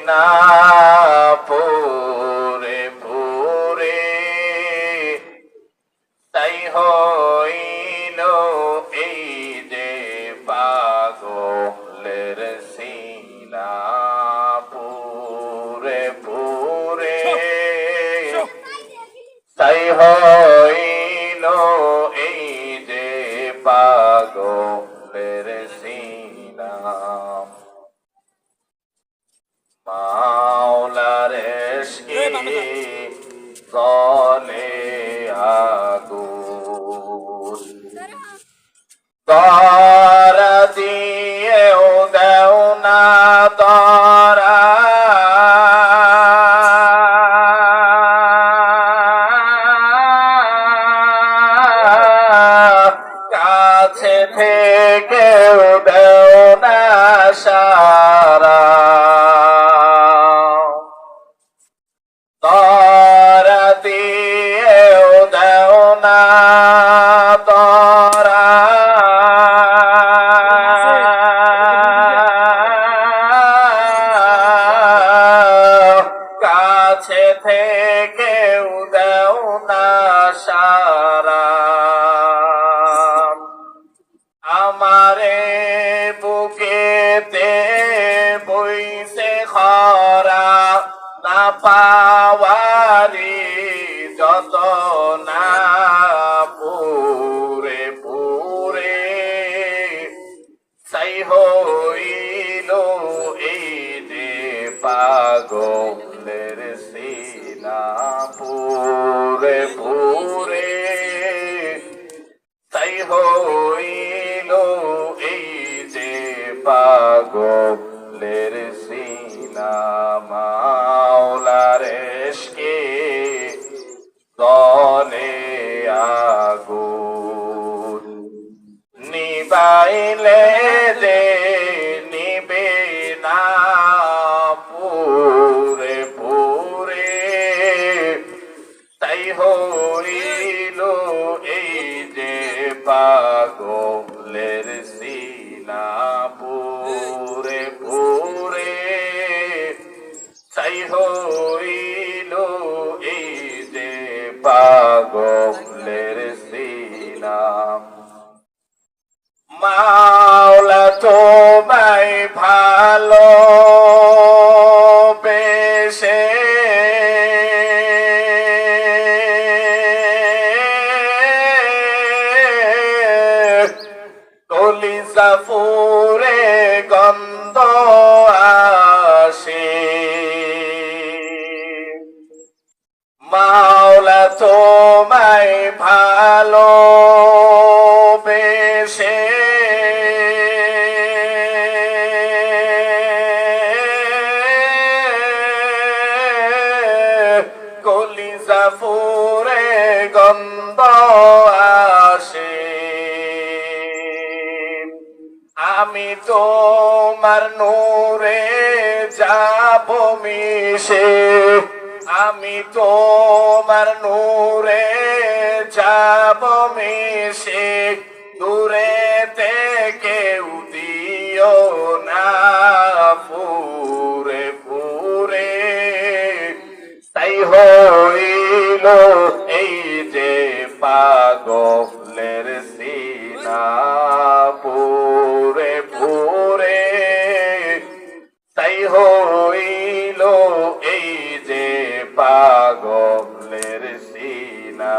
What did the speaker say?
না পুরে পুরে তাই হইল এই যে পাগলের সিনা পুরে পুরে তাই হইল এই যে পাগলের সিনা মাওলার ইশকে জলে আগুন দরা দিয়েও দেও না দরা কাছে থেকেও দেও না সারা দরা দিয়েও দেও না দরা কাছে থেকেও দেও না সারা আমারে বুকেতে বইছে খরা না পাওয়ারি যত না পুরে পুরে সাই হইল এই যে পাগলের সিনা পুরে পুরে তাই হইল এই যে পাগলের সিনা মাওলার ইশকে জলে আগুন নিবাইলে যে নিবে না পুরে পুরে তাই হইল এই যে পাগলের সিনা পুরে পুরে তাই হইল এই যে পাগলের সিনা মাওলা তোমায় ভালো বেশে কলিজা ফুরে গন্ধ আসে মাওলা তোমায় ভালো বেশে কলিজা ফুরে গন্ধ আসে আমি তোমার নূরে যাব মিশে আমি তোমার নূরে যাব মিশে দূরে থেকে দিও না পুরে পুরে তাই হইল এই যে পাগলের সিনা পুরে পুরে তাই হইল এই যে পাগলের সিনা